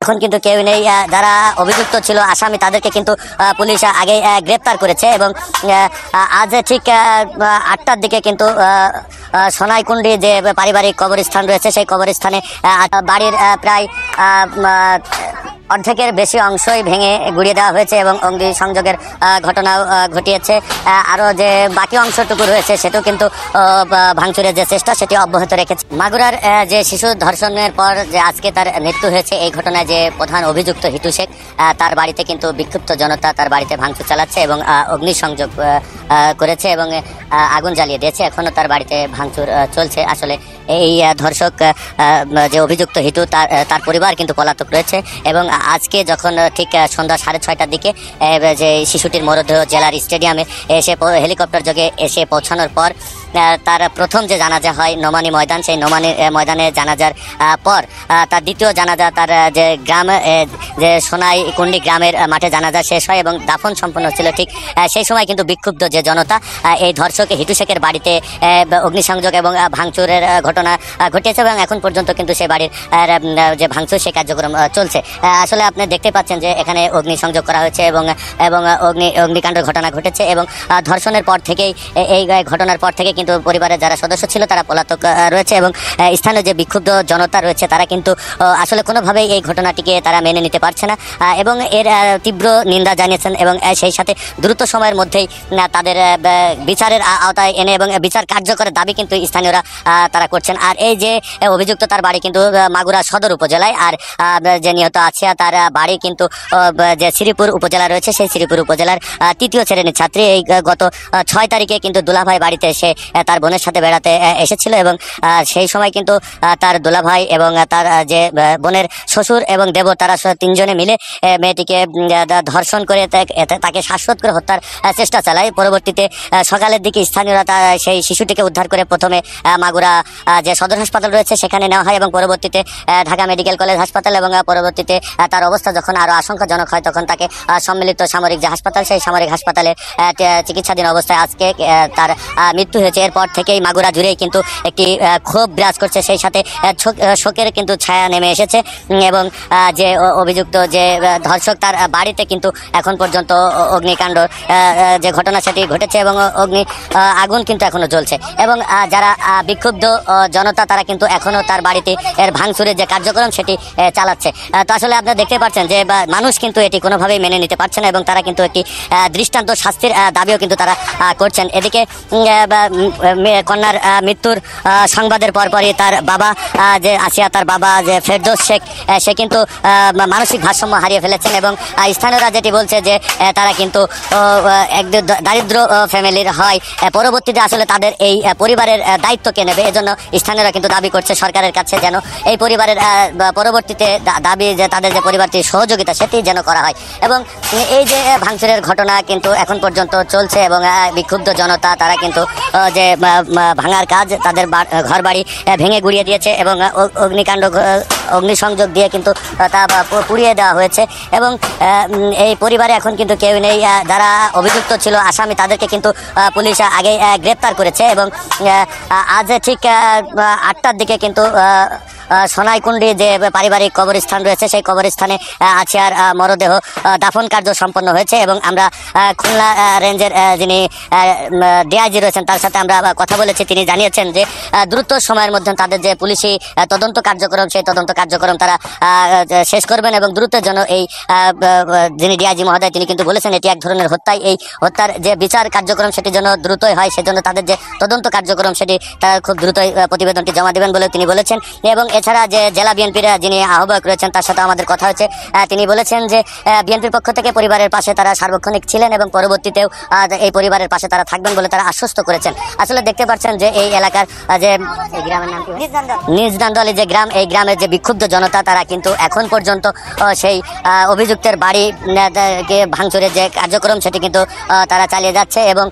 এখন কিন্তু কেউ নেই। যারা অভিযুক্ত ছিল আসামি তাদেরকে কিন্তু পুলিশ আগে গ্রেপ্তার করেছে এবং আজ ঠিক 8টার দিকে কিন্তু সোনাইকুণ্ডি যে পারিবারিক কবরস্থান রয়েছে সেই কবরস্থানে বাড়ির প্রায় অর্ধেকের বেশি অংশই ভেঙে গুড়িয়ে দেওয়া হয়েছে এবং অগ্নিসংযোগের ঘটনাও ঘটিয়েছে। আরও যে বাকি অংশটুকু রয়েছে সেটাও কিন্তু ভাঙচুরের যে চেষ্টা সেটি অব্যাহত রেখেছে। মাগুরার যে শিশু ধর্ষণের পর যে আজকে তার মৃত্যু হয়েছে, এই ঘটনায় যে প্রধান অভিযুক্ত হিটু শেখ তার বাড়িতে কিন্তু বিক্ষুব্ধ জনতা তার বাড়িতে ভাঙচুর চালাচ্ছে এবং অগ্নিসংযোগ করেছে এবং আগুন জ্বালিয়ে দিয়েছে। এখনও তার বাড়িতে ভাঙচুর চলছে। আসলে এই ধর্ষক যে অভিযুক্ত হিটু তার পরিবার কিন্তু পলাতক রয়েছে এবং আজকে যখন ঠিক সন্ধ্যা 6:30টার দিকে যে শিশুটির মরদেহ জেলার স্টেডিয়ামে এসে হেলিকপ্টার যোগে এসে পৌঁছানোর পর তার প্রথম যে জানাজা হয় নোমানী ময়দান, সেই নোমানী ময়দানে জানাজার পর তার দ্বিতীয় জানাজা তার যে গ্রাম যে সোনাইকুণ্ডি গ্রামের মাঠে জানাজা শেষ হয় এবং দাফন সম্পন্ন হচ্ছিল। ঠিক সেই সময় কিন্তু বিক্ষুব্ধ যে জনতা এই ধর্ষক হিটু শেখের বাড়িতে অগ্নিসংযোগ এবং ভাঙচুরের ঘটনা ঘটিয়েছে এবং এখন পর্যন্ত কিন্তু সে বাড়ির যে ভাঙচুর সেই কার্যক্রম চলছে। আসলে আপনি দেখতে পাচ্ছেন যে এখানে অগ্নিসংযোগ করা হয়েছে এবং অগ্নিকাণ্ডের ঘটনা ঘটেছে এবং ধর্ষণের পর থেকেই এই ঘটনার পর থেকে কিন্তু পরিবারের যারা সদস্য ছিল তারা পলাতক রয়েছে এবং স্থানীয় যে বিক্ষুব্ধ জনতা রয়েছে তারা কিন্তু আসলে কোনোভাবেই এই ঘটনাটিকে তারা মেনে নিতে পারছে না এবং এর তীব্র নিন্দা জানিয়েছেন এবং সেই সাথে দ্রুত সময়ের মধ্যেই তাদের বিচারের আওতায় এনে এবং বিচার কার্যকরের দাবি কিন্তু স্থানীয়রা তারা করছেন। আর এই যে অভিযুক্ত তার বাড়ি কিন্তু মাগুরা সদর উপজেলায়, আর যে নিহত আছে তার বাড়ি কিন্তু যে শ্রীপুর উপজেলা রয়েছে সেই শ্রীপুর উপজেলার 3য় শ্রেণীর ছাত্রী। এই গত 6 তারিখে কিন্তু দুলাভাই বাড়িতে এসে তার বোনের সাথে বেড়াতে এসেছিল এবং সেই সময় কিন্তু তার দুলাভাই এবং তার যে বোনের শ্বশুর এবং দেবর তারা 3জনে মিলে মেয়েটিকে ধর্ষণ করে তাকে শ্বাসরোধ করে হত্যার চেষ্টা চালায়। পরবর্তীতে সকালের দিকে স্থানীয়রা সেই শিশুটিকে উদ্ধার করে প্রথমে মাগুরা যে সদর হাসপাতাল রয়েছে সেখানে নেওয়া হয় এবং পরবর্তীতে ঢাকা মেডিকেল কলেজ হাসপাতাল এবং পরবর্তীতে তার অবস্থা যখন আরও আশঙ্কাজনক হয় তখন তাকে সম্মিলিত সামরিক যে হাসপাতাল সেই সামরিক হাসপাতালে চিকিৎসাধীন অবস্থায় আজকে তার মৃত্যু হয়েছে। এরপর থেকেই মাগুরা জুড়েই কিন্তু একটি ক্ষোভ বিরাজ করছে, সেই সাথে শোকের কিন্তু ছায়া নেমে এসেছে এবং যে অভিযুক্ত যে ধর্ষক তার বাড়িতে কিন্তু এখন পর্যন্ত অগ্নিকাণ্ড যে ঘটনা সেটি ঘটেছে এবং আগুন কিন্তু এখনও জ্বলছে এবং যারা বিক্ষুব্ধ জনতা তারা কিন্তু এখনও তার বাড়িতে এর ভাঙচুরের যে কার্যক্রম সেটি চালাচ্ছে। তো আসলে আপনারা দেখতে পাচ্ছেন যে মানুষ কিন্তু এটি কোনোভাবেই মেনে নিতে পারছে না এবং তারা কিন্তু একটি দৃষ্টান্ত শাস্তির দাবিও কিন্তু তারা করছেন। এদিকে কন্যার মৃত্যুর সংবাদের পরপরই তার বাবা যে আসিয়া তার বাবা যে ফেরদৌস শেখ সে কিন্তু মানসিক ভারসাম্য হারিয়ে ফেলেছেন এবং স্থানীয়রা যেটি বলছে যে তারা কিন্তু এক দারিদ্র ফ্যামিলির হয়, পরবর্তীতে আসলে তাদের এই পরিবারের দায়িত্ব কে নেবে, এজন্য স্থানীয়রা কিন্তু দাবি করছে সরকারের কাছে যেন এই পরিবারের পরবর্তীতে দাবি যে তাদের যে পরিবারটির সহযোগিতা সেটি যেন করা হয়। এবং এই যে ভাঙচুরের ঘটনা কিন্তু এখন পর্যন্ত চলছে এবং বিক্ষুব্ধ জনতা তারা কিন্তু যে ভাঙার কাজ তাদের ঘর বাড়ি ভেঙে গুড়িয়ে দিয়েছে এবং অগ্নিসংযোগ দিয়ে কিন্তু তা পুড়িয়ে দেওয়া হয়েছে এবং এই পরিবারে এখন কিন্তু কেউ নেই। যারা অভিযুক্ত ছিল আসামি তাদেরকে কিন্তু পুলিশ আগে গ্রেপ্তার করেছে এবং আজ ঠিক 8টার দিকে কিন্তু সোনাইকুণ্ডি যে পারিবারিক কবরস্থান রয়েছে সেই কবরস্থানে আছিয়ার মরদেহ দাফন কার্য সম্পন্ন হয়েছে এবং আমরা খুলনা রেঞ্জের যিনি ডিআইজি রয়েছেন তার সাথে আমরা কথা বলেছি। তিনি জানিয়েছেন যে দ্রুত সময়ের মধ্যে তাদের যে পুলিশি তদন্ত কার্যক্রম সেই তদন্ত কার্যক্রম তারা শেষ করবেন এবং দ্রুতের জন্য এই যিনি ডিআইজি মহোদয় তিনি কিন্তু বলেছেন এটি এক ধরনের হত্যায়, এই হত্যার যে বিচার কার্যক্রম সেটি যেন দ্রুতই হয় সেজন্য তাদের যে তদন্ত কার্যক্রম সেটি তারা খুব দ্রুতই প্রতিবেদনটি জমা দেবেন বলে তিনি বলেছেন। এবং এছাড়া যে জেলা বিএনপির যিনি আহ্বায়ক রয়েছেন তার সাথে আমাদের কথা হয়েছে, তিনি বলেছেন যে বিএনপির পক্ষ থেকে পরিবারের পাশে তারা সার্বক্ষণিক ছিলেন এবং পরবর্তীতেও এই পরিবারের পাশে তারা থাকবেন বলে তারা আশ্বস্ত করেছেন। আসলে দেখতে পাচ্ছেন যে এই এলাকার যে গ্রামের নাম নিজদান্দলি যে গ্রাম, এই গ্রামের যে বিক্ষুব্ধ জনতা তারা কিন্তু এখন পর্যন্ত সেই অভিযুক্তের বাড়ি ভাঙচুরের যে কার্যক্রম সেটি কিন্তু তারা চালিয়ে যাচ্ছে এবং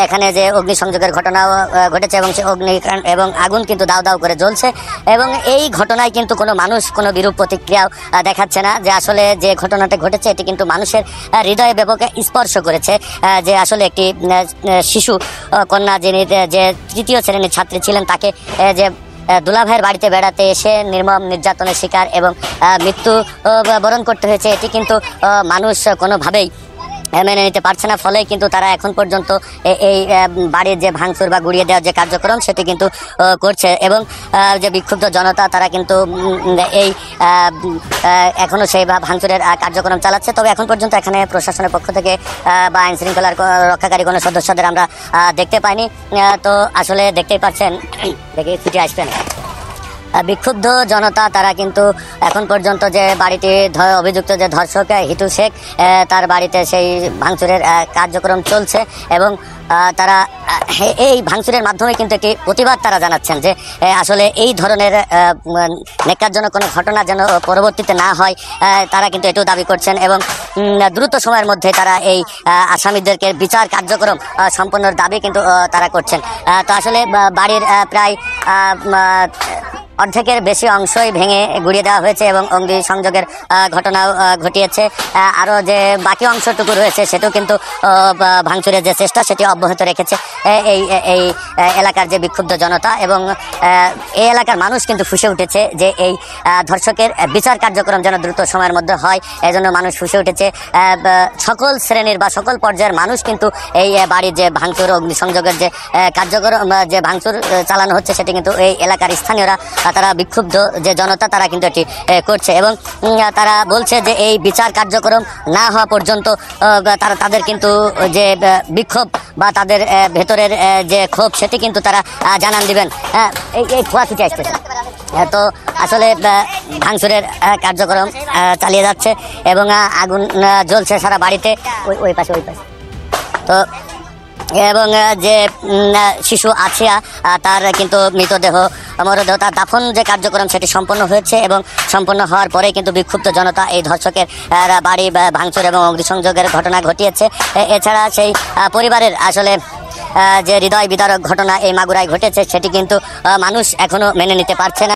এখানে যে অগ্নিসংযোগের ঘটনাও ঘটেছে এবং সে অগ্নিকাণ্ড এবং আগুন কিন্তু দাউ দাউ করে জ্বলছে এবং এই ঘটনায় কিন্তু কোনো মানুষ কোনো বিরূপ প্রতিক্রিয়াও দেখাচ্ছে না। যে আসলে যে ঘটনাটা ঘটেছে এটি কিন্তু মানুষের হৃদয়ে ব্যাপক স্পর্শ করেছে যে আসলে একটি শিশু কন্যা যিনি যে 3য় শ্রেণীর ছাত্রী ছিলেন তাকে যে দুলাভাইয়ের বাড়িতে বেড়াতে এসে নির্মম নির্যাতনের শিকার এবং মৃত্যু বরণ করতে হয়েছে, এটি কিন্তু মানুষ কোনোভাবেই মেনে নিতে পারছে না। ফলে কিন্তু তারা এখন পর্যন্ত এই বাড়ির যে ভাঙচুর বা গুড়িয়ে দেওয়ার যে কার্যক্রম সেটি কিন্তু করছে এবং যে বিক্ষুব্ধ জনতা তারা কিন্তু এই এখনও সেই ভাঙচুরের কার্যক্রম চালাচ্ছে। তবে এখন পর্যন্ত এখানে প্রশাসনের পক্ষ থেকে বা আইন শৃঙ্খলার রক্ষাকারী কোনো সদস্যদের আমরা দেখতে পাইনি। তো আসলে দেখতেই পাচ্ছেন, দেখে ছুটে আসবেন বিক্ষুব্ধ জনতা তারা কিন্তু এখন পর্যন্ত যে বাড়িটি অভিযুক্ত যে ধর্ষক হিটু শেখ তার বাড়িতে সেই ভাঙচুরের কার্যক্রম চলছে এবং তারা এই ভাঙচুরের মাধ্যমে কিন্তু একটি প্রতিবাদ তারা জানাচ্ছেন যে আসলে এই ধরনের ন্যাক্কারজনক কোনো ঘটনা যেন পরবর্তীতে না হয়, তারা কিন্তু এটাও দাবি করছেন এবং দ্রুত সময়ের মধ্যে তারা এই আসামিদেরকে বিচার কার্যক্রম সম্পন্নর দাবি কিন্তু তারা করছেন। তো আসলে বাড়ির প্রায় অর্ধেকের বেশি অংশই ভেঙে গুড়িয়ে দেওয়া হয়েছে এবং অগ্নি সংযোগের ঘটনাও ঘটিয়েছে। আরও যে বাকি অংশটুকু রয়েছে সেটাও কিন্তু ভাঙচুরের যে চেষ্টা সেটি অব্যাহত রেখেছে এই এই এলাকার যে বিক্ষুব্ধ জনতা এবং এই এলাকার মানুষ কিন্তু ফুঁসে উঠেছে যে এই ধর্ষকের বিচার কার্যক্রম যেন দ্রুত সময়ের মধ্যে হয়, এজন্য মানুষ ফুঁসে উঠেছে। সকল শ্রেণীর বা সকল পর্যায়ের মানুষ কিন্তু এই বাড়ির যে ভাঙচুর অগ্নিসংযোগের যে কার্যক্রম যে ভাঙচুর চালানো হচ্ছে সেটি কিন্তু এই এলাকার স্থানীয়রা তারা বিক্ষুব্ধ যে জনতা তারা কিন্তু এটি করছে এবং তারা বলছে যে এই বিচার কার্যক্রম না হওয়া পর্যন্ত তারা তাদের কিন্তু যে বিক্ষোভ বা তাদের ভেতরের যে ক্ষোভ সেটি কিন্তু তারা জানান দিবেন। এই খোয়া ছুটে আসতেছে। তো আসলে ভাঙচুরের কার্যক্রম চালিয়ে যাচ্ছে এবং আগুন জ্বলছে সারা বাড়িতে, ওই পাশে তো এবং যে শিশু আছিয়া তার কিন্তু মৃতদেহ তার দাফন যে কার্যক্রম সেটি সম্পন্ন হয়েছে এবং সম্পন্ন হওয়ার পরে কিন্তু বিক্ষুব্ধ জনতা এই ধর্ষকের বাড়ি ভাঙচুর এবং অগ্নিসংযোগের ঘটনা ঘটিয়েছে। এছাড়া সেই পরিবারের আসলে যে হৃদয় বিদারক ঘটনা এই মাগুরায় ঘটেছে সেটি কিন্তু মানুষ এখনও মেনে নিতে পারছে না।